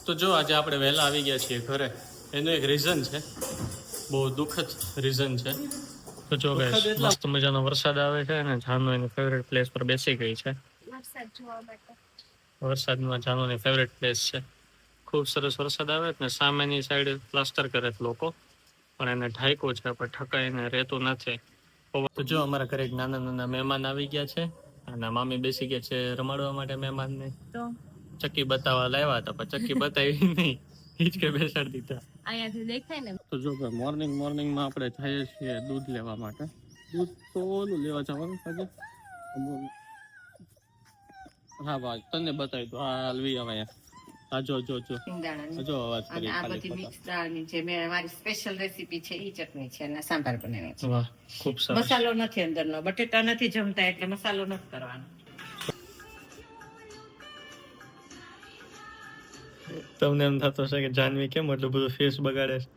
તો જો આજે આપણે વહેલા આવી ગયા છીએ ઘરે. એનું એક રીઝન છે, બહુ દુઃખદ રીઝન છે. તો જો guys, મસ્ત મજાનો વરસાદ આવે છે અને જાનુ એની ફેવરેટ પ્લેસ પર બેસી ગઈ છે. વરસાદ જોવા માટે. વરસાદમાં જાનુની ફેવરેટ પ્લેસ છે. ખૂબ સરસ વરસાદ આવે ને સામેની સાઈડ પ્લાસ્ટર કરે છે લોકો, પણ એને ઢાંક્યું છે પણ ઠકાઈને રહેતું નથી. તો જો અમારા ઘરે એક નાના નાના મહેમાન આવી ગયા છે અને મામી બેસી ગયા છે રમાડવા માટે મહેમાનને. તો ચક્કી બતાવવા લાવ્યા હતા પણ ચક્કી બતાવી નહીં, હિંચકે બેસાડી દીધા. અહીંયાથી દેખાય ને. તો જો મોર્નિંગમાં આપણે જઈએ છીએ દૂધ લેવા માટે. દૂધ તો ઓલું લેવા જવાનું છે. હા ભાઈ તને બતાવી દો. હા લઈ આવે. હા જો અવાજ કરી. આ બધી મિક્સ દાળની છે. મેં મારી સ્પેશિયલ રેસીપી છે ઈ ચટણી છે અને સાંભાર બનાવ્યો છે. વાહ ખૂબ સરસ. મસાલો નથી અંદરનો, બટેટા નથી જમતા એટલે મસાલો નથી કરવાનો. તમને એમ થતો હશે કે જાનવી કેમ એટલું બધું ફેસ બગાડે છે,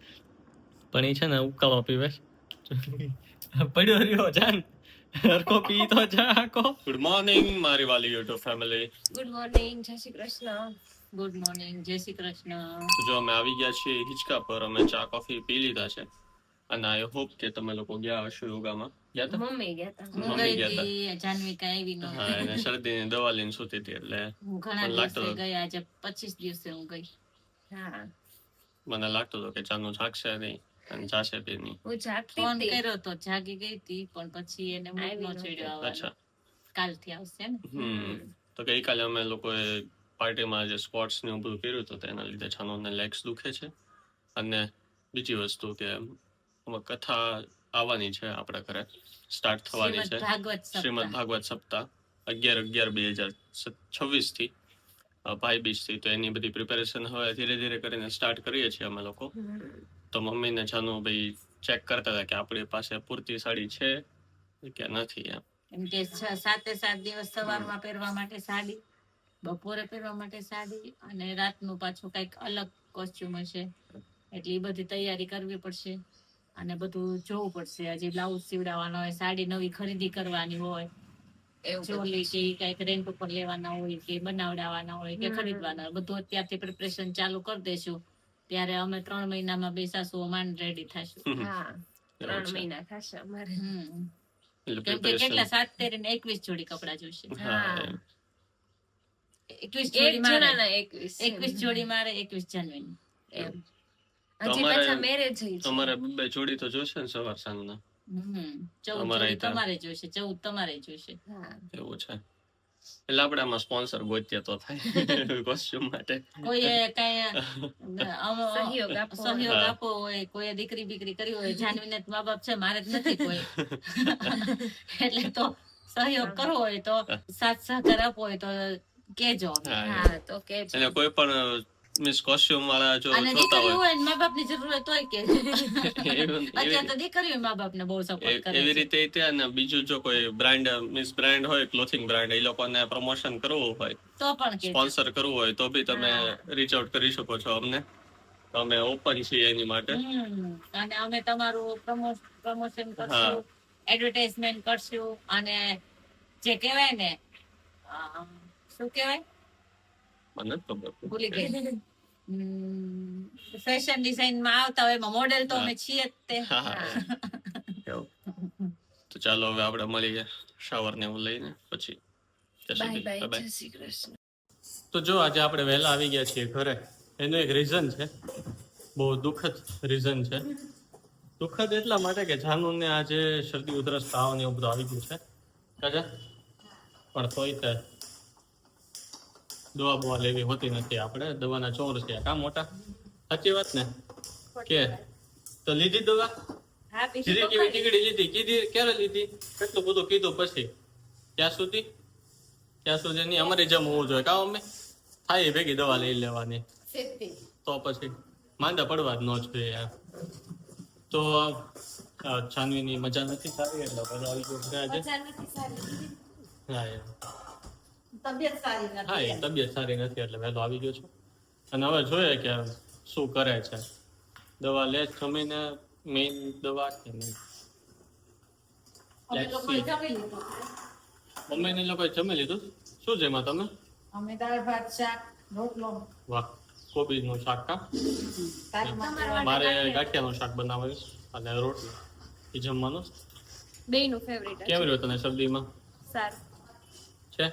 પણ એ છે ને ઉકાળો પીવે પડ્યો રહ્યો જાન હરકો પી તો જાકો. ગુડ મોર્નિંગ મારી વાલી યુટ્યુબ ફેમિલી. ગુડ મોર્નિંગ, જય શ્રી કૃષ્ણ. ગુડ મોર્નિંગ, જય શ્રી કૃષ્ણ. તો જો અમે આવી ગયા છીએ હિંચકા પર. અમે ચા કોફી પી લીધા છે અને આઈ હોપ કે તમે લોકો ગયા હશો યોગામાં. ગયા હતા? મમ્મી ગયા હતા. હું ગઈ હતી, જાનવી કઈ આવી નહોતી. હા, એને શરદીની દવા લઈને સૂતી હતી એટલે હું ઘણા દિવસે ગઈ, આજે 25 દિવસે હું ગઈ. હા, મને લાગતું હતું કે ચાનું જાગશે નહીં અને જાશે બી નહીં. હું જાગતી ફોન હતી. કર્યો તો જાગી ગઈ હતી, પણ પછી એને મૂડ નો ચડ્યો આવવાનો. અચ્છા. કાલથી આવશે ને. તો ગઈકાલે અમે લોકોએ પાર્ટીમાં જે સ્પોર્ટ્સ ને એવું બધું કર્યું હતું તેના લીધે છાનોને લેગ્સ દુખે છે. અને બીજી વસ્તુ કે કથા આવવાની છે આપણા ઘરે, સ્ટાર્ટ થવાની છે. શ્રીમદ ભાગવત સપ્તાહ 11/11/2026 થી ભાઈ બીજ થી. તો એની બધી પ્રિપેરેશન હવે ધીરે ધીરે કરીને સ્ટાર્ટ કરીએ છીએ અમે લોકો. તો મમ્મીને છાનુ ભાઈ ચેક કરતા હતા કે આપણી પાસે પૂરતી સાડી છે કે નથી એમ કે 7 દિવસ સવારમાં પહેરવા માટે સાડી, બપોરે પહેરવા માટે સાડી અને રાતનું પાછું કઈક અલગ કોસ્ચ્યુમ હશે, એટલે એ બધી તૈયારી કરવી પડશે અને બધું જોવું પડશે. હજી બ્લાઉઝ સીવડાવવાનો હોય, સાડી નવી ખરીદી કરવાની હોય, ચોલી કે કઈક રેન્ટ ઉપર લેવાના હોય કે બનાવડાવવાના હોય કે ખરીદવાના હોય, બધું અત્યારથી પ્રિપરેશન ચાલુ કરી દેશું. ત્યારે અમે 3 મહિનામાં બે સાસુઓ માંડ રેડી થશું. હા, 3 મહિના થશે અમારે. કેમ કે કેટલા 7 તેરીને 21 જોડી કપડા જોઈશે. હા, 21 જોડી મારે, 21 જોડી મારે, 21 જાન્યુઆરી. એમ હજી પાછા મેરેજ છે. તમારે 2 જોડી તો જોશે ને સવાર સાંજના. 14 જોડી તમારે જોઈશે, 14 તમારે જોઈશે. હા, એવું છે. એટલે આપણે આમાં સ્પોન્સર ગોતીએ તો થાય કોસ્ચ્યુમ માટે. કોઈએ કઈ સહયોગ આપવો હોય, કોઈએ દીકરી બીકરી કરી હોય. જાનવીને મા બાપ છે, મારે જ નથી કોઈ. એટલે તો સહયોગ કરવો હોય તો, સાથ સહકાર આપવો હોય તો કેજો. હા તો કે એટલે કોઈ પણ મિસ કોસ્ચ્યુમ વાળા જો અને જોતા દીકરી હોય હોય ને મા બાપ ની જરૂર હોય તોય કેજો. અત્યારે તો દીકરીઓ મા બાપ ને બહુ સપોર્ટ કરે એવી છે. રીતે ત્યાં ને બીજું જો કોઈ બ્રાન્ડ મિસ બ્રાન્ડ હોય, ક્લોથિંગ બ્રાન્ડ, એ લોકોને પ્રમોશન કરવું હોય, તો પણ કેજો. સ્પોન્સર કરવું હોય તો બી તમે રીચ આઉટ કરી શકો છો અમને. અમે ઓપન છીએ એની માટે. અને અમે તમારું પ્રમોશન કરશું, એડવર્ટાઇઝમેન્ટ કરશું અને જે કહેવાય ને શું કહેવાય મને ખબર ભૂલી ગઈ. ફેશન ડિઝાઇન માં આવતા હોય એમાં મોડેલ તો અમે છીએ જ તે. તો ચાલો હવે આપણે મળીએ શાવર ને એવું લઈને પછી. બાય બાય, જય શ્રી કૃષ્ણ. તો જો આજે આપણે વહેલા આવી ગયા છીએ ઘરે. એનું એક રીઝન છે, બહુ દુઃખદ રીઝન છે. દુઃખદ એટલા માટે કે જાનુને આજે શરદી ઉધરસ તાવ ને એવું બધું આવી ગયું છે કાજા, પણ તોય તે દવા બવા લેવી હોતી નથી. આપણે દવાના ચોર છે કા મોટા. સાચી વાત ને? કે તો લીધી દવા? ધીરે કેવી ટીકડી લીધી? કીધી ક્યારે લીધી? કેટલું બધું કીધું પછી ત્યાં સુધી નહીં. અમારી જેમ હોવું જોઈએ કા અમે થાય ભેગી દવા લઈ લેવાની. તો પછી માંદા પડવા જ ન જોઈએ યાર. તો જાનવીની મજા નથી સારી એટલે બધા આવી ગયો છે આજે. હા યાર, તબિયત સારી હા નથી. એ તબિયત સારી નથી એટલે વહેલો આવી ગયો છું. અને હવે જોઈએ કે શું કરે છે. દવા લે જમીને મેઇન દવા કે નહીં. મમ્મીને લોકોએ જમી લીધું. શું જેમાં તમે? અમે દાળ ભાત શાક રોટલો. વાહ કોબીજનું શાક કા મારે ગાંઠિયાનું શાક બનાવ્યું અને રોટલી એ જમવાનું બેયનું ફેવરિટ કેવી રહ્યો તને શરદીમાં સારું છે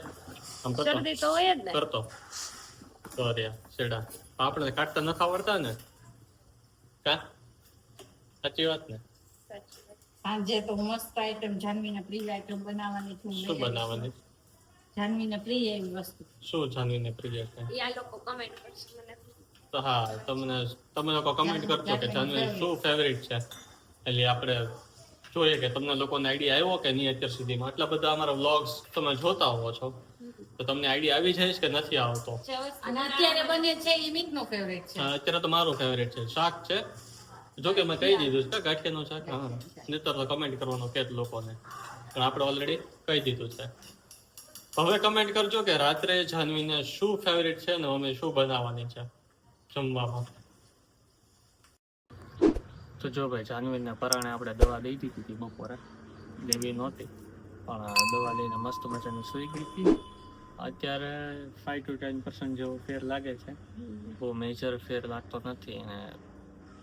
આમ કરતો શરદી તો હોય જ ને કરતો કર્યા શેડા આપણે કાઢતા નથી આવડતા ને કા સાચી વાત ને સાચી વાત. સાંજે તો મસ્ત આઈટમ જાનવીને પ્રિય આઈટમ બનાવવાની છું શું બનાવવાની જાનવીને પ્રિય એવી વસ્તુ શું જાનવીને પ્રિય છે ઈ આ લોકો કમેન્ટ કરશે મને તો હા તમે લોકો કમેન્ટ કરજો કે જાનવી શું ફેવરિટ છે એટલે આપણે જોઈએ કે તમને લોકોને આઈડિયા આવ્યો કે નહીં અત્યાર સુધીમાં આટલા બધા અમારા વ્લોગ્સ તમે જોતા હોવો છો તો તમને આઈડિયા આવી જાય છે કે નથી આવતો અને અત્યારે બને છે એ મીટનો ફેવરેટ છે અત્યારે તો મારું ફેવરેટ છે શાક છે જો કે મેં કહી દીધું છે ગાંઠિયાનું શાક હા નહીતર તો કમેન્ટ કરવાનો કે લોકોને પણ આપણે ઓલરેડી કહી દીધું છે હવે કમેન્ટ કરજો કે રાત્રે જાનવીને શું ફેવરેટ છે ને અમે શું બનાવવાની છે જમવામાં તો જો ભાઈ જાનવીને પરાણે આપણે દવા દઈ દીધી હતી બપોરે લેવી નહોતી પણ દવા લઈને મસ્ત મજાની સુઈ ગઈ હતી અત્યારે 5 to 10% જેવો ફેર લાગે છે બહુ મેજર ફેર લાગતો નથી એને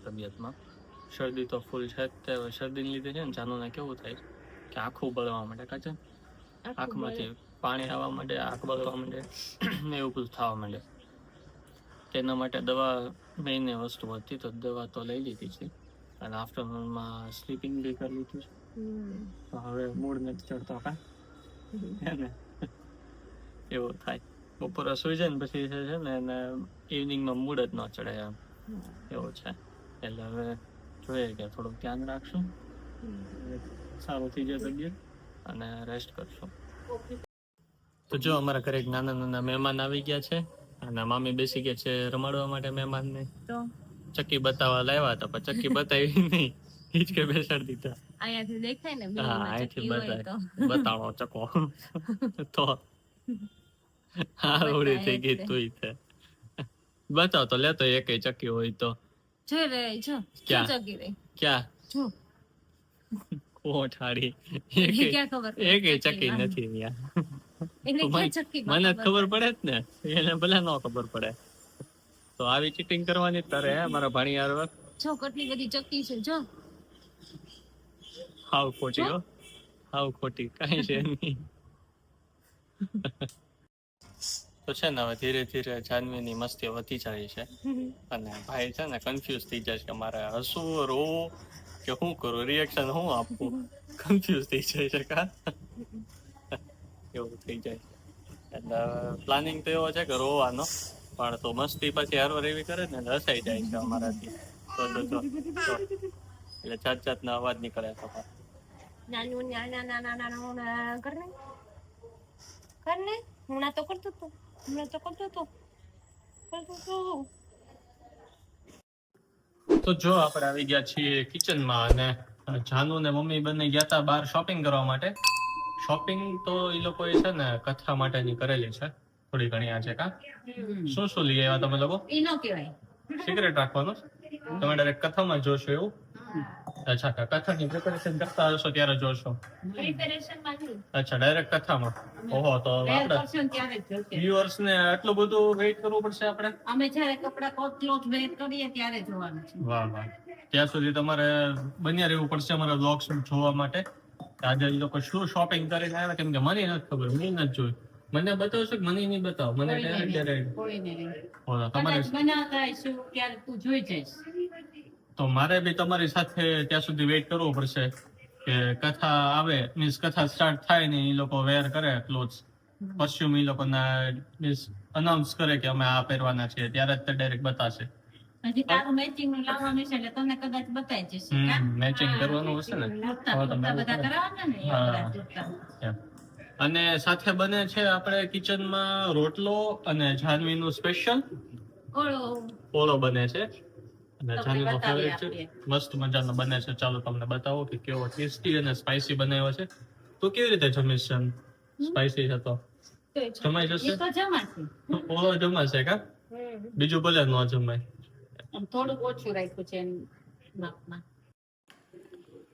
તબિયતમાં શરદી તો ફૂલ છે જ તે હવે શરદીને લીધે છે ને જાનુને કેવું થાય કે આંખું બળવા માંડે કાચે આંખમાંથી પાણી આવવા માંડે આંખ બળવા માંડે એવું બધું થવા માંડે તેના માટે દવા મેઇન વસ્તુ હતી તો દવા તો લઈ લીધી છે અને આફ્ટરનૂનમાં સ્લીપિંગ બી કરી લીધું છે તો હવે મૂડ નથી ચડતો કા હે ને એવું થાય બપોરે સુઈ જાય ને પછી છે ને એને ઇવનિંગમાં મૂડ જ ન ચડે એમ એવું છે એટલે હવે જોઈએ કે થોડુંક ધ્યાન રાખશું સારું થઈ જાય તબિયત અને રેસ્ટ કરશું તો જો અમારા ઘરે એક નાના નાના મહેમાન આવી ગયા છે અને મામી બેસી ગયા છે રમાડવા માટે મહેમાનને તો ચક્કી બતાવવા લાવ્યા હતા પણ ચક્કી બતાવી નહીં હિંચકે બેસાડી દીધા અહીંયાથી દેખાય ને હા બેયમાં અહીંથી ચક્કી હોય તો બતાવો ચકો તો હા ઓળી થઈ ગઈ તું છે બતાવ તો લેતો એક ચક્કી હોય તો જોઈ રે જો ક્યાં? શું ચકી રે ક્યાં જો કોઠાડી એને ક્યાં ખબર પડે એક ચક્કી નથી ત્યાં એને તો ક્યાં ચક્કી મને જ ખબર પડે જ ને એને ભલે ન ખબર પડે તો આવી ચીટિંગ કરવાની જ તારે હે મારા ભાણી હારે જો કેટલી બધી ચક્કી છે જો હાવ ખોટી હો હાવ ખોટી કાંઈ છે નહીં તો છે ને હવે ધીરે ધીરે જાનવીની મસ્તી વધી જાય છે અને ભાઈ છે ને કન્ફ્યુઝ થઈ જાય છે કે મારે હસવું રોવું કે શું કરું રિએક્શન શું આપવું કન્ફ્યુઝ થઈ જાય છે કા એવું થઈ જાય એટલે પ્લાનિંગ તો એવો છે કે રોવાનો પણ તો મસ્તી પછી હારવાર એવી કરે ને હસાઈ જાય છે અમારાથી તો એટલે જાત જાતના અવાજ નીકળે છે નાનું નાના કરને હમણાં તો કરતો હતો તો જો આપણે આવી ગયા છીએ કિચનમાં અને જાનુ ને મમ્મી બંને ગયા હતા બહાર શોપિંગ કરવા માટે શોપિંગ તો એ લોકોએ છે ને કથા માટેની કરેલી છે થોડી ઘણી આજે કા શું શું લઈ આવ્યા તમે લોકો ઈ નો કહેવાય સિક્રેટ રાખવાનું તમે ડાયરેક્ટ કથામાં જોશો એવું અચ્છા કથાની પ્રિપેરેશન કરતા હશો ત્યારે જોશો પ્રિપેરેશન માં નહીં અચ્છા ડાયરેક્ટ કથામાં ઓહો તો આપણે person ત્યારે જ જોશે. વ્યુઅર્સ ને આટલું બધું વેઇટ કરવું પડશે આપણે અમે જ્યારે કપડા કોટ ક્લોથ વેર કરીએ ત્યારે જોવાનું છે વાહ વાહ ત્યાં સુધી તમારે બન્યા રહેવું પડશે અમારા વ્લોગ્સ જોવા માટે આજે એ લોકો શું શોપિંગ કરીને આવ્યા કેમ કે મને નથી ખબર મેં નથી જોયું મને બતાવશો કે મને નહીં બતાવો મને ડાયરેક્ટ કોઈને નહીં. તમારે કદાચ બનાવતા હશું ત્યારે તું જોઈ જઈશ તો મારે બી તમારી સાથે ત્યાં સુધી વેઇટ કરવું પડશે કે કથા આવે મીન્સ કથા સ્ટાર્ટ થાય ને એ લોકો વેર કરે ક્લોથ્સ કોસ્ટ્યુમ એ લોકોના મીન્સ અનાઉન્સ કરે કે અમે આ પહેરવાના છીએ ત્યારે જ તે ડાયરેક્ટ બતાશે હજી તારું મેચિંગ નું લાવવાનું છે એટલે તને કદાચ બતાવી જશે મેચિંગ કરવાનું હશે ને કુર્તા બધા કરાવવાના ને એ હા. બધા કુર્તા. એમ. અને સાથે બને છે આપણે કિચનમાં રોટલો અને જાનવીનું સ્પેશિયલ ઓળો ઓળો બને છે અને તમને જાનવીનો બતાવી ફેવરેટ છે આપીએ. મસ્ત મજાનો બને છે ચાલો તમને બતાવો કે કેવો ટેસ્ટી અને સ્પાઇસી બનાવ્યો છે તો કેવી રીતે જમીશ છે સ્પાઇસી છે તો જમાઈ જશે એ તો જમાશે ઓળો જમાશે કા બીજું ભલે ન જમાય આમ થોડુંક ઓછું રાખ્યું છે એમ માપમાં.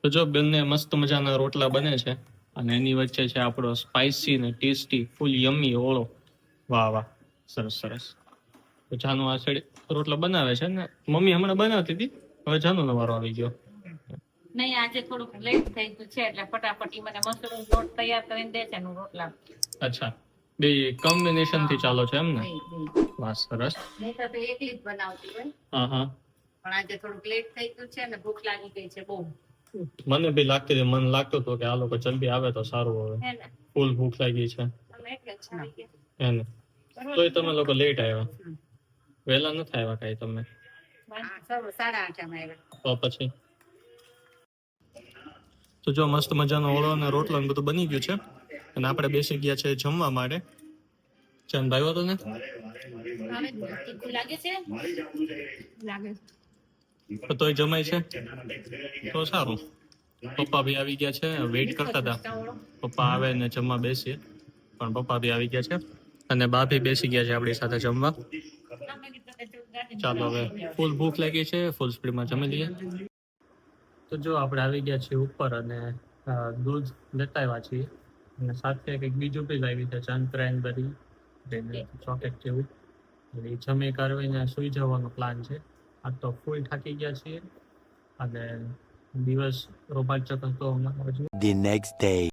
તો જો બંને મસ્ત મજાના રોટલા બને છે અને એની વચ્ચે છે આપણો સ્પાઇસી ને ટેસ્ટી ફૂલ યમ્મી ઓળો વાહ વાહ સરસ સરસ તો જાનુ આ સાઈડ રોટલા બનાવે છે ને મમ્મી હમણાં બનાવતી હતી, હવે જાનુનો વારો આવી ગયો. નહીં આજે થોડુંક લેટ થઈ ગયું છે એટલે ફટાફટ ઈ મને મશરૂમ લોટ તૈયાર કરીને દે છે ને હું રોટલા. અચ્છા, બે કોમ્બિનેશન થી ચાલો છે એમ ને? વાહ, સરસ. નહીં તો એકલી જ બનાવતી હોય, હા હા, પણ આજે થોડુંક લેટ થઈ ગયું છે ને ભૂખ લાગી ગઈ છે બહુ. મને બી લાગતી હતી, મને લાગતું હતું કે આ લોકો જલ્દી આવે તો સારું હવે, હે ને ફૂલ ભૂખ લાગી છે તમે એટલે જ આવી ગયા. એને. તોય તમે લોકો લેટ આવ્યા, વહેલા નથી આવ્યા કઈ તમે? 8:30 આવ્યા. તો પછી તો જો મસ્ત મજાનો ઓળો અને રોટલો ને બધું બની ગયું છે અને આપણે બેસી ગયા છે જમવા માટે. ચાંદ ભાઈ હતો ને હવે તીખું લાગે છે? લાગે તો તોય જમાય છે તો સારું. પપ્પા બી આવી ગયા છે, વેઇટ કરતા હતા પપ્પા આવે ને જમવા બેસીએ, પણ પપ્પા બી આવી ગયા છે અને બા બી બેસી ગયા છે આપણી સાથે જમવા. ચાલો હવે ફૂલ ભૂખ લાગી છે, ફૂલ સ્પીડમાં જમી લઈએ. તો જો આપણે આવી ગયા છીએ ઉપર અને દૂધ લેતા આવ્યા છીએ અને સાથે કંઈક બીજું બી લાવી છે, ચાંદ ક્રેનબેરી ચોકલેટ જેવું. એટલે એ જમી કરવીને સુઈ જવાનો પ્લાન છે. આ તો ફૂલ થાકી ગયા છીએ અને દિવસ રોમાંચક હતો અમારો. The next day.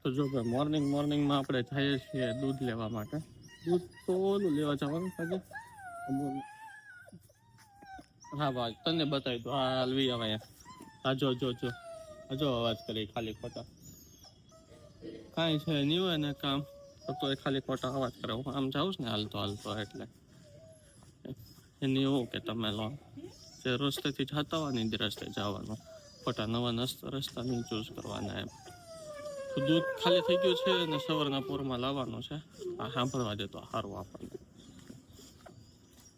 તો જો ભાઈ મોર્નિંગમાં આપણે જઈએ છીએ દૂધ લેવા માટે. દૂધ તો ઓલું લેવા જવાનું છે. હા ભાઈ તને બતાવી દો, હા હલવી આવે. હા જો અવાજ કરી ખાલી ખોટા, કાંઈ છે નહીં હોય ને કામ તો એ ખાલી ખોટા અવાજ કરે. હું આમ જાઉં ને હાલતો એટલે એની એવું કે તમે લો જે રસ્તેથી જતા હોય ને એ રસ્તે જવાનું, ખોટા નવા રસ્તા નહીં ચૂઝ કરવાના એમ. તો દૂધ ખાલી થઈ ગયું છે અને સવારના પોરમાં લાવવાનું છે. આ સાંભળવા દે તો સારું આપણને.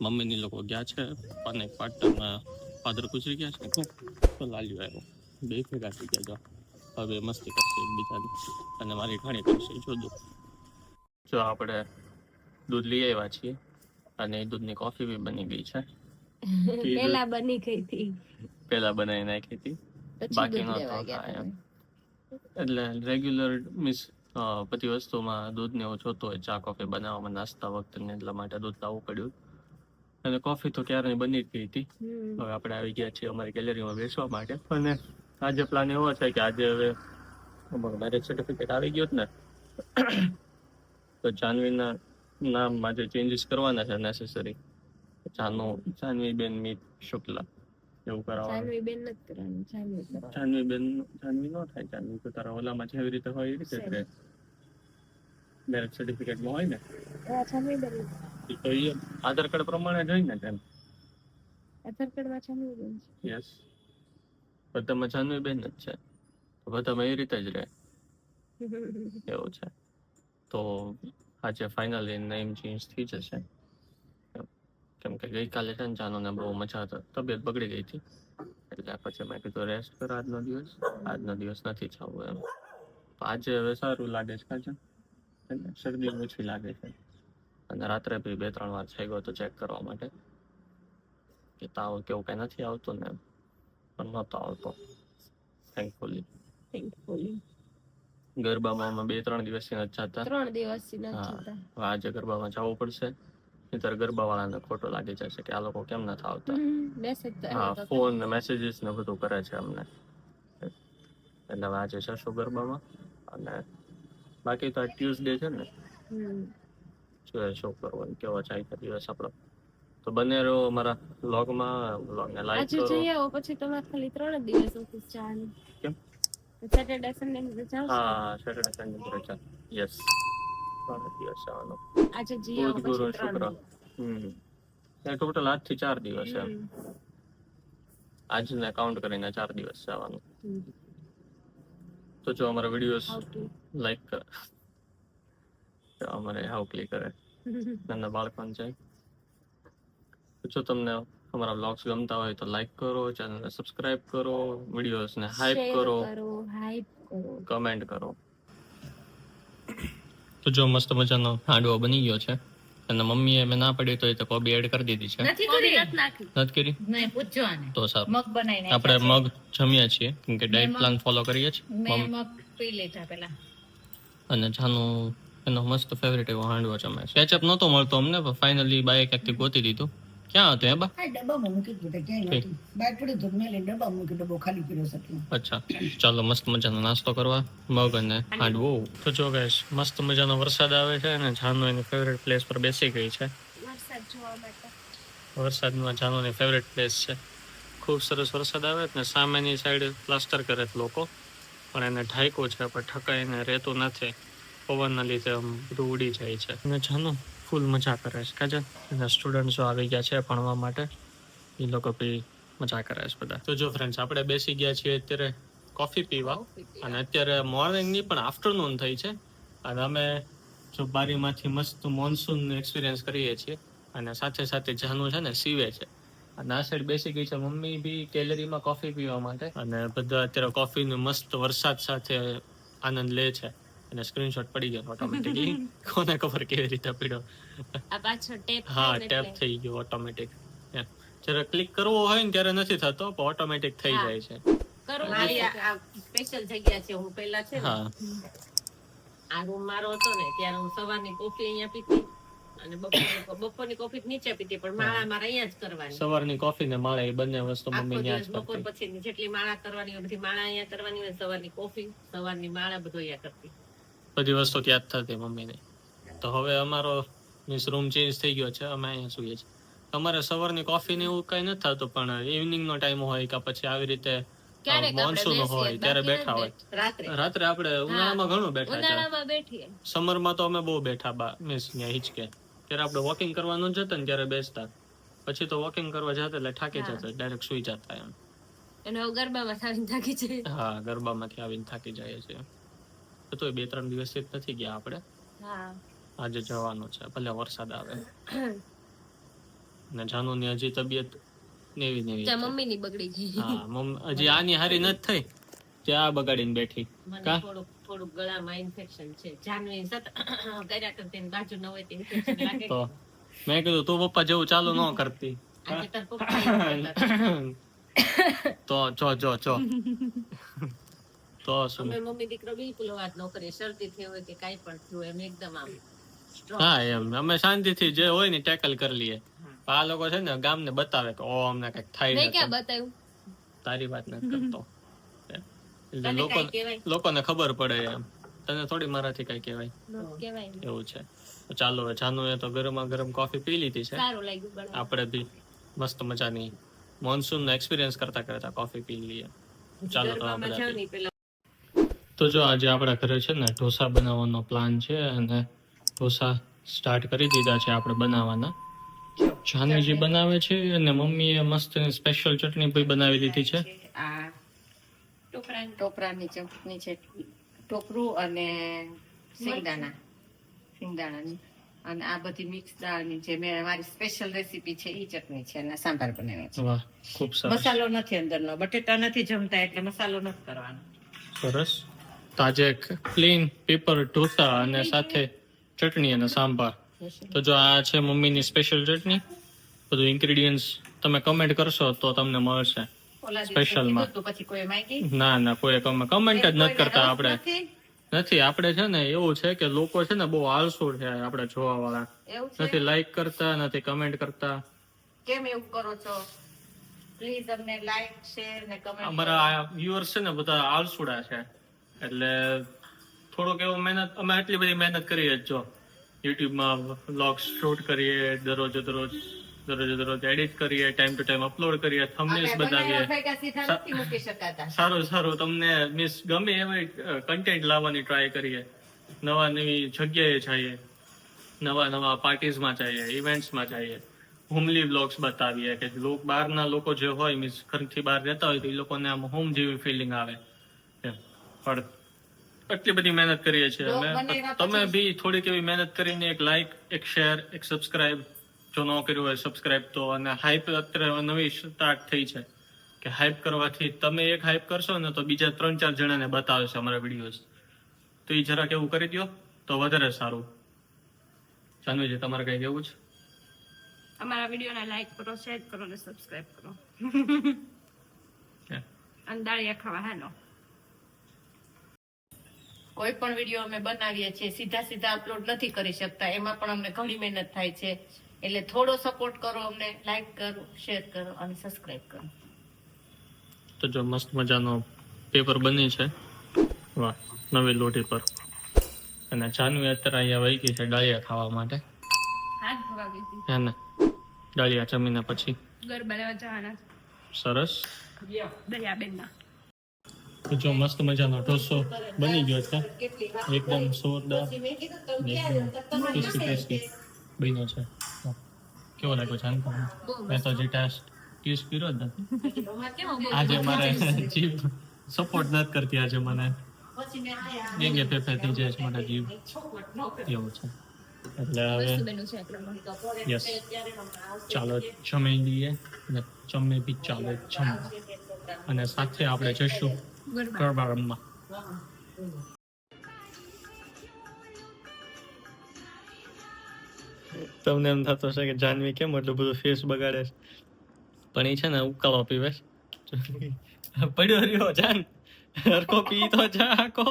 મમ્મીની લોકો ગયા છે અને પાટણમાં ફાધર ગુજરી ગયા છે તો લાલ્યો આવ્યો, બે ભેગા થઈ ગયા. જો હવે મસ્તી કરશે એકબીજાની અને મારી ઘણી કરશે. જો આપણે દૂધ લઈ આવ્યા છીએ અને એ દૂધની કોફી બી બની ગઈ છે. પેલા બની ગઈ હતી, પેલા બનાવી નાખી હતી, બાકી નહોતો. એટલે રેગ્યુલર મીન્સ બધી વસ્તુમાં દૂધ ને એવું જોતું હોય, ચા કોફી બનાવવામાં નાસ્તા વખતે એટલા માટે દૂધ લાવવું પડ્યું. અને કોફી તો ક્યારની બની જ ગઈ હતી. હવે આપણે આવી ગયા છીએ અમારી ગેલેરીમાં બેસવા માટે અને આજે પ્લાન એવો છે કે આજે હવે અમારું મેરેજ સર્ટિફિકેટ આવી ગયું ને તો જાનવીના નામમાં જે ચેન્જીસ કરવાના છે નેસેસરી, જાનવીબેન મિત શુક્લા એવું કરાવવાનું. જાનવી ન થાય, જાનવી તો તારા ઓલામાં જેવી રીતે હોય એ રીતે જ રહે. મેરેજ સર્ટિફિકેટમાં હોય ને તો એ આધાર કાર્ડ પ્રમાણે જોઈ ને તેમ. યસ, બધામાં જાનવીબેન જ છે, બધામાં એ રીતે જ રહે એવું છે. તો આજે ફાઇનલી નેમ ચેન્જ થઈ જશે, કેમ કે ગઈકાલે છે ને જાનુને બહુ મજા તબિયત બગડી ગઈ હતી એટલે પછી મેં કીધું રેસ્ટ કર આજનો દિવસ નથી જવું એમ. તો આજે હવે સારું લાગે છે, કાજે શરદી ઓછી લાગે છે અને રાત્રે બી 2-3 વાર થઈ ગયો તો ચેક કરવા માટે કે તાવ કેવું કઈ નથી આવતું ને, પણ નહોતો આવતો થેન્કફુલી. ગરબામાં અમે 2-3 દિવસથી નથી જતા. 3 દિવસથી નથી જતા. આજે ગરબામાં જવું પડશે, નહીંતર ગરબા વાળાને ખોટો લાગી જશે કે આ લોકો કેમ નથી આવતા. હા, ફોન ને મેસેજીસ ને બધું કરે છે અમને. એટલે હવે આજે જશું ગરબામાં અને બાકી તો આ ટ્યુઝડે છે ને, જોઈએ શું કરવાનું, કેવો જાય છે દિવસ આપણો. તો બને રહો અમારા વ્લોગને લાઈક કરો. આજે જઈ આવો પછી તમારે ખાલી 3 દિવસ ઓફિસ જવાનું. કેમ? સેટરડે સન્ડે ની રજા આવશે. હા, સેટરડે સન્ડે ની રજા. યસ, 3 દિવસ જવાનું. આજે જઈ આવો બુધ, ગુરુ, પછી 3 શુક્ર. ટોટલ 8 થી 4 દિવસ એમ. આજને કાઉન્ટ કરીને 4 દિવસ જવાનું. તો જો અમારા વિડીયોઝ લાઈક કરે, અમારે હાઉ ક્લિક કરે, નાના બાળકોને જાય. જો તમને અમારા વ્લોગ્સ ગમતા હોય તો લાઈક કરો, ચેનલને સબસ્ક્રાઇબ કરો, વિડીયોઝને હાઈપ કરો, કમેન્ટ કરો. તો જો મસ્ત મજાનો હાંડવો બની ગયો છે અને મમ્મીએ મેં ના પડી તો એ તો કોબી એડ કરી દીધી છે. નથી કરી નથી કરી? નહીં, પૂછજો આને. તો સારું, મગ બનાવીને આપણે મગ જમીએ છીએ કેમ કે ડાયટ પ્લાન ફોલો કરીએ છીએ મેં મગ પી લીધા પેલા. અને જાનું એનો મસ્ત ફેવરેટ એવો હાંડવો જમે છે. કેચઅપ નહોતો મળતો અમને, પણ ફાઇનલી બાએ ક્યાંકથી ગોતી દીધું. ક્યાં હતું એ બા? આ ડબ્બામાં મૂકી દીધું ક્યાંય ઠીક. નહોતું. બહાર પડ્યું તો મેં લઈને ડબ્બા મૂકી, ડબ્બો ખાલી કર્યો છે એટલે. અચ્છા, ચાલો મસ્ત મજાનો નાસ્તો કરવા, મગ અને હાંડવો. તો જો ગાઈસ, મસ્ત મજાનો વરસાદ આવે છે અને જાનુ એની ફેવરેટ પ્લેસ પર બેસી ગઈ છે. વરસાદ જોવા માટે. વરસાદમાં જાનુની ફેવરેટ પ્લેસ છે. ખૂબ સરસ વરસાદ આવે ને સામેની સાઈડ પ્લાસ્ટર કરે છે લોકો, પણ એને ઢાંક્યું છે, પણ ઠકાઈને રહેતું નથી. પવનના લીધે આમ બધું ઉડી જાય છે. અને જાનુ ફૂલ મજા કરે છે કાજલ. એના સ્ટુડન્ટ્સો આવી ગયા છે ભણવા માટે, એ લોકો બી મજા કરે છે બધા. તો જો ફ્રેન્ડ્સ, આપણે બેસી ગયા છીએ અત્યારે કોફી પીવા, અને અત્યારે મોર્નિંગની પણ આફ્ટરનૂન થઈ છે, અને અમે જો બારીમાંથી મસ્ત મોન્સૂન એક્સપિરિયન્સ કરીએ છીએ, અને સાથે સાથે જાનુ છે ને સીવે છે. અને આ સાઈડ બેસી ગઈ છે મમ્મી બી ગેલેરીમાં કોફી પીવા માટે, અને બધા અત્યારે કોફીનો મસ્ત વરસાદ સાથે આનંદ લે છે. અને સ્ક્રીનશોટ પડી ગયો ઓટોમેટિકલી. કોને ખબર કેવી રીતે પડ્યો. આ પાછળ ટેપ હા, ટેપ થઈ ગયો ઓટોમેટિક. જ્યારે ક્લિક કરવો હોય ને ત્યારે નથી થતો, પણ ઓટોમેટિક થઈ જાય છે. મારી આ સ્પેશિયલ જગ્યા છે. હું પહેલા છે ને હા, આ રૂમ મારો હતો ને ત્યારે હું સવારની કોફી અહીંયા પીતી અને બપોરની કોફી નીચે પીતી, પણ માળા મારે અહીંયા જ કરવાની. સવારની કોફી ને માળા એ બંને વસ્તુ આખો મમ્મી ન્યા જ દિવસ બપોર કરતી. પછી જેટલી માળા કરવાની હોય બધી માળા અહીંયા કરવાની હોય. સવારની કોફી, સવારની માળા બધું અહીંયા કરતી. બધી વસ્તુ ત્યાં જ થતી મમ્મીને. તો હવે અમારો મીન્સ રૂમ ચેન્જ થઈ ગયો છે, અમે અહીંયા સૂઈએ છીએ. અમારે સવારની કોફી ને એવું કઈ નથી થતું, પણ ઇવનિંગ નો ટાઈમ હોય કે પછી આવી રીતે મોન્સૂન હોય ત્યારે બેઠા હોય. રાત્રે આપણે ઉનાળામાં ઘણું બેઠા છે. ઉનાળામાં બેઠીએ. સમરમાં તો અમે બહુ બેઠા મીન્સ ત્યાં હિચકે. ત્યારે આપણે વોકિંગ કરવાનું જતા ને ત્યારે બેસતા, પછી તો વોકિંગ કરવા જતા એટલે થાકી જતા, ડાયરેક્ટ સુઈ જતા એમ. અને હવે ગરબામાં થાકી થાકી જાય. હા, ગરબામાંથી આવીને થાકી જાય છે. તો 2-3 દિવસથી જ નથી ગયા આપણે. હા. આજે જવાનું છે, ભલે વરસાદ આવે. ને જાનુની હજી તબિયત નેવી નેવી છે. મમ્મીની બગડી ગઈ. હા, હજી આની હારી નથી થઈ, ત્યાં બગાડીને બેઠી. મને થોડુંક ગળામાં ઇન્ફેક્શન છે. જાનવી સતત કર્યા કરતી ને બાજુ ન હોય તો ઇન્ફેક્શન લાગે. તો મેં કીધું તું પપ્પા જેવું ચાલુ ન કરતી. આજે તાર પપ્પા એવું કરતા. તો જો તો શું. અમે મમ્મી દીકરો બિલકુલ વાત ન કરીએ. શરદી થઈ હોય કે કાંઈ પણ થયું એમ એકદમ આમ strong. હા, એમ અમે શાંતિથી જે હોય ને ટેકલ કરી લઈએ. આ લોકો છે ને ગામને બતાવે કે ઓ અમને કઈક થાય મેં છે. ક્યાં બતાવ્યું? તારી વાત નથી કરતો. એટલે તને કાંઈ કહેવાય? લોકોને ખબર પડે એમ. તને થોડી મારાથી કઈ કહેવાય ન કહેવાય ને. એવું છે. તો ચાલો, હવે જાનુએ તો ગરમા ગરમ કોફી પી લીધી છે. સારું લાગ્યું બનાવવાનું. આપણે બી મસ્ત મજાની મોન્સૂન નો એક્સપિરિયન્સ કરતા કરતા કોફી પી લઈએ. ચાલો તો ગરબામાં આપણે જાવ ને પેલા તો જો આજે આપણા ઘરે છે ને ઢોસા બનાવવાનો પ્લાન છે, અને ઢોસા સ્ટાર્ટ કરી દીધા છે આપણે બનાવવાના. જાનવીજી બનાવે છે, અને મમ્મીએ મસ્ત સ્પેશિયલ ચટણી પણ બનાવી દીધી છે. આ ટોપરાની ચટણી છે. ટોપરું અને સિંગદાણાની અને આ બધી મિક્સ દાળની જે મારી સ્પેશિયલ રેસીપી છે એ ચટણી છે અને સાંભાર બનાવી છે. વાહ, ખૂબ સરસ. મસાલો નથી અંદરનો. બટેટા નથી જમતા એટલે મસાલો નથી કરવાનો. સરસ. તાજે ક્લીન પેપર ઢોસા અને સાથે ચટણી અને સાંભાર. તો જો આ છે મમ્મીની સ્પેશિયલ ચટણી. બધું ઇન્ગ્રેડિયન્ટ્સ તમે કમેન્ટ કરશો તો તમને મળશે. ઓલા દિવસે Special માં. કીધું તું પછી કોઈ માંગી ના કોઈ કમેન્ટ જ નથી કરતા. આપણે નથી? નથી, આપણે છે ને એવું છે કે લોકો છે ને બહુ આળસુ છે આપણે જોવા વાળા. એવું છે? નથી લાઈક કરતા, નથી કમેન્ટ કરતા. કેમ એવું કરો છો? પ્લીઝ અમને લાઈક શેર ને કમેન્ટ અમારા વ્યુઅર્સ છે ને બધા આળસુડા છે, એટલે થોડુંક એવું મહેનત, અમે એટલી બધી મહેનત કરીએ જ. જો યુટ્યુબમાં વ્લોગ્સ શૂટ કરીએ, દરરોજ એડિટ કરીએ, ટાઈમ ટુ ટાઈમ અપલોડ કરીએ, થંબનેલ્સ બનાવીએ. સીધા નથી મૂકી શકાતા. સારું તમને મિસ ગમે એવી કન્ટેન્ટ લાવવાની ટ્રાય કરીએ. નવી જગ્યાએ જઈએ, નવા પાર્ટીઝમાં જઈએ, ઇવેન્ટ્સમાં જઈએ, હોમલી વ્લોગ્સ બતાવીએ કે બહારના લોકો જે હોય મીન્સ ઘરથી બહાર રહેતા હોય તો એ લોકોને આમ હોમ જેવી ફિલિંગ આવે એમ. પણ એટલી બધી મહેનત કરીએ છીએ અમે. તમે બી થોડીક એવી મહેનત કરીને એક લાઈક, એક શેર, એક સબસ્ક્રાઇબ જો ન કર્યું હોય સબસ્ક્રાઇબ તો. અને હાઈપ અત્યારે નવી સ્ટાર્ટ થઈ છે કે હાઈપ કરવાથી તમે એક હાઈપ કરશો ને તો બીજા 3-4 જણાને બતાવશે અમારા વિડીયોઝ. તો એ જરાક એવું કરી દો તો વધારે સારું. જાનવીજી, તમારે કઈ કેવું છે? અમારા વિડીયોને લાઈક કરો, શેર કરો અને સબસ્ક્રાઇબ કરો. અને દાળિયા ખાવા હાલો. કોઈ પણ વિડીયો અમે બનાવીએ છીએ સીધા અપલોડ નથી કરી શકતા, એમાં પણ અમને ઘણી મહેનત થાય છે. એટલે થોડો સપોર્ટ કરો અમને, લાઈક કરો, શેર કરો અને સબસ્ક્રાઇબ કરો. તો જો મસ્ત મજાનો પેપર બની છે, વાહ, નવી લોટી પર. અને જાનવી અત્યારે અહીંયા વહી ગઈ છે ડાળિયા ખાવા માટે, હાથ ધોવા ગઈ હતી. હે ને? ડાળિયા જમીને પછી ગરબા લેવા જવાના સરસ. દરિયાબેનના. તો જો મસ્ત મજાનો ઢોસો બની ગયો છે, એકદમ જોરદાર ટેસ્ટી બન્યો છે. વાહ. કેવો લાગ્યો છે? મેં તો જે ટેસ્ટ કર્યો જ નથી આજે, મારે જીભ સપોર્ટ નથી કરતી આજે મને, ગેંગે ફેફે થઈ જાય છે મને જીભ, એવું છે. એટલે હવે યસ, ચાલો જમી લઈએ ને જમે બી ચાલો જમ, અને સાથે આપણે જઈશું ગરબા રમવા. તમને એમ થતો હશે કે જાનવી કેમ એટલું બધું ફેસ બગાડે છે, પણ એ છે ને ઉકાળો પીવે પડ્યો રહ્યો. જાન હરકો પી તો જા આખો,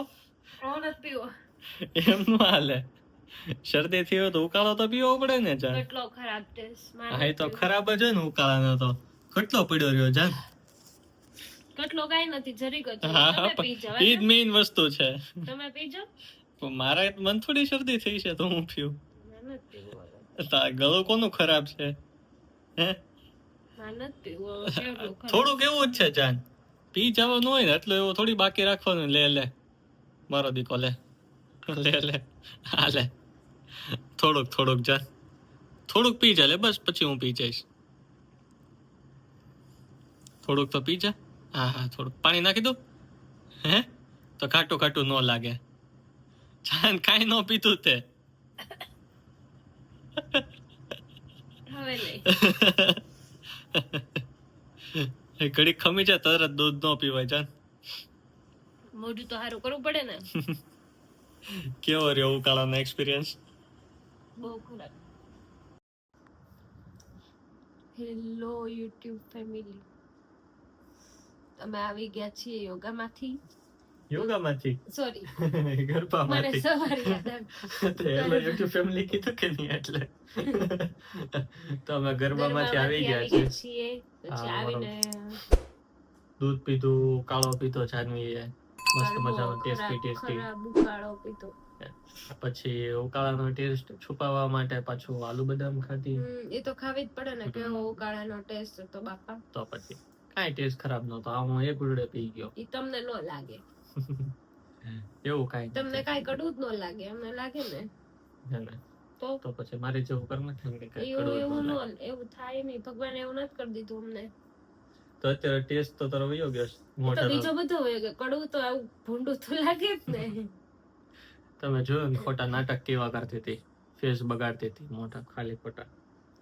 એમ નું હાલે. શરદી થઈ હોય તો ઉકાળો તો પીવો પડે ને જાન. કેટલો ખરાબ ટેસ્ટ. હા, એ તો ખરાબ જ હોય ને ઉકાળાનો તો. કેટલો પડ્યો રહ્યો જાન. કેટલો કાઈ નથી, જરીક જ. હા, તમે પી જાઓ. એ જ મેઇન વસ્તુ છે. તમે પી જાઓ. તો મારે મન થોડી શરદી થઈ છે તો હું પીવું. મને નથી પીવું. ગળું કોનું ખરાબ છે? હે, મને નથી પીવું. કેટલું ખરાબ. થોડુંક એવું જ છે જાન. પી જવાનું હોય ને એટલું એવું થોડી બાકી રાખવાનું. લે મારો દીકો લે હા લે, થોડુંક જાન, થોડુંક પી જા લે, બસ પછી હું પી જઈશ. થોડુંક તો પી જા. હા, થોડુંક પાણી નાખી દઉં. હે, તો ખાટું ન લાગે. જાન કાંઈ ન પીતું તે. હવે નહીં. ઘડીક ખમી જાય તરત દૂધ ન પીવાય જાન. મોઢું તો સારું કરવું પડે ને. કેવો રહ્યો ઉકાળાનો એક્સપિરિયન્સ? બહુ ખરાબ. હેલો યુટ્યુબ ફેમિલી, અમે આવી ગયા છીએ યોગામાંથી. સોરી, મને ગરબામાંથી. સવારે યાદ આવ્યું. હેલો યુટ્યુબ ફેમિલી કીધું કે નહીં એટલે. તો અમે ગરબામાંથી આવી ગયા છીએ. છીએ. પછી હા, આવીને દૂધ પીધું, કાળો પીધો જાનવીએ, મસ્ત મજાનો ટેસ્ટી. ખરાબ ઉકાળો પીધો. પછી ઉકાળાનો ટેસ્ટ છુપાવવા માટે પાછું આલુ બદામ ખાધી. એ તો ખાવી જ પડે ને, કેવો ઉકાળાનો ટેસ્ટ હતો બાપા. તો પછી કાંઈ ટેસ્ટ ખરાબ નતો. આ હું એક ઉડે પી ગયો. ઈ તમને ન લાગે, એવું કાંઈ તમને કાંઈ કડવું જ ન લાગે, અમને લાગે ને. નથી. તો તો પછી મારે જેવું કર નથી કે કાંઈ એવું કડવું એવું ન લાગે. એવું થાય નહીં. ભગવાને એવું નથી કરી દીધું અમને. તો અત્યારે ટેસ્ટ તો તારો વયો ગયો છે તો મોઢાનો. બીજો બધો હોય કે કડવું તો આવું ભૂંડું તો લાગે જ ને. તમે જોયું ને ખોટા નાટક કેવા કરતી હતી, ફેસ બગાડતી હતી મોટા, ખાલી ખોટા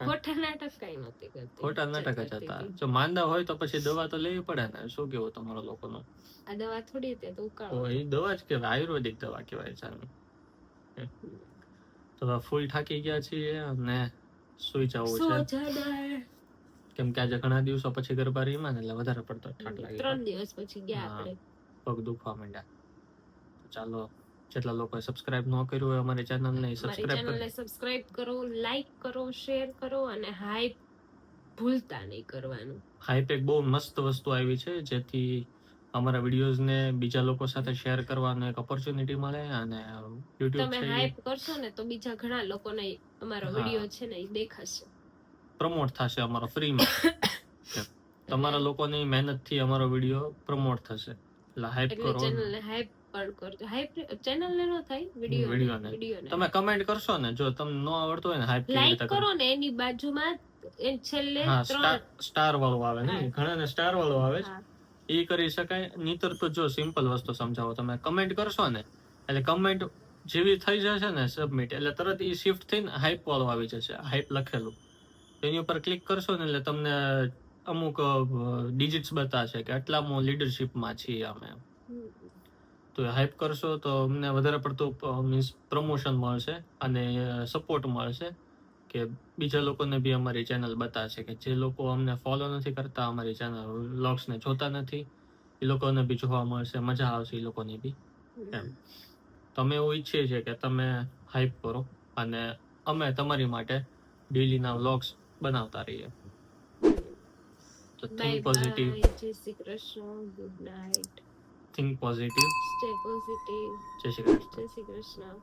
ખોટા નાટક કઈ નથી કરતી. ખોટા નાટક જ હતા. જો માંદા હોય તો પછી દવા તો લેવી પડે ને. શું કેવું તમારા લોકોનું? આ દવા થોડી તે તો ઉકાળો. તો એ દવા જ કહેવાય, આયુર્વેદિક દવા કહેવાય ચાલુ. તો ફૂલ થાકી ગયા છીએ અને સુઈ જવું સો છે, જાડા. કેમ કે આજે ઘણા દિવસો પછી ગરબા રમ્યા ને એટલે વધારે પડતો થાક લાગ્યો, 3 દિવસ પછી ગયા હા. આપણે. પગ દુખવા માંડ્યા. ચાલો, જેટલા લોકોએ સબસ્ક્રાઇબ ન કર્યું હોય અમારી ચેનલને મારી સબસ્ક્રાઇબ ચેનલને સબસ્ક્રાઇબ કરો, લાઈક કરો, શેર કરો અને હાઈપ ભૂલતા નહીં કરવાનું. હાઈપ એક બહુ મસ્ત વસ્તુ આવી છે, જેથી અમારા વિડીયોઝને બીજા લોકો સાથે શેર કરવાનો એક ઓપોર્ચ્યુનિટી મળે. અને યુટ્યુબ તમે છે હાઈપ કરશો ને તો બીજા ઘણા લોકોને અમારો હા. વિડીયો છે ને એ દેખાશે. પ્રમોટ થશે અમારો ફ્રીમાં. તમારા લોકોની મહેનતથી અમારો વિડીયો પ્રમોટ થશે. એટલે હાઈપ એટલે કરો. ચેનલને હાઈપ પણ કરજો. હાઈપ ચેનલને નો થાય, વિડીયોને. વિડીયોને તમે કમેન્ટ કરશો ને, જો તમને ન આવડતું હોય ને હાઈપ કેવી લાઈક રીતે કરો ને એની બાજુમાં એ છેલ્લે હા, 3 સ્ટાર વાળું આવે ને, હા. ઘણાને સ્ટાર વાળું આવે છે. હા. એ કરી શકાય. નહીતર તો જો સિમ્પલ વસ્તુ સમજાવો, તમે કમેન્ટ કરશો ને એટલે કમેન્ટ જેવી થઈ જશે ને સબમિટ, એટલે તરત એ શિફ્ટ થઈને હાઈપ વાળું આવી જશે, હાઈપ લખેલું. એની ઉપર ક્લિક કરશો ને એટલે તમને અમુક ડિજિટ્સ બતાવશે કે આટલામાં લીડરશિપમાં છીએ અમે. તો હાઈપ કરશો તો અમને વધારે પડતું મીન્સ પ્રમોશન મળશે અને સપોર્ટ મળશે, કે બીજા લોકોને બી અમારી ચેનલ બતાવશે કે જે લોકો અમને ફોલો નથી કરતા, અમારી ચેનલ વ્લોગ્સને જોતા નથી, એ લોકોને બી જોવા મળશે, મજા આવશે એ લોકોની બી એમ. તમે એવું ઈચ્છીએ છીએ કે તમે હાઈપ કરો અને અમે તમારી માટે ડેલીના વ્લોગ્સ બનાવતા રહીએ. તો બાય થિંક પોઝિટિવ, બાય, જય Shri Krishna, good night, think positive. Stay positive, જય શ્રી કૃષ્ણ. જય શ્રી કૃષ્ણ.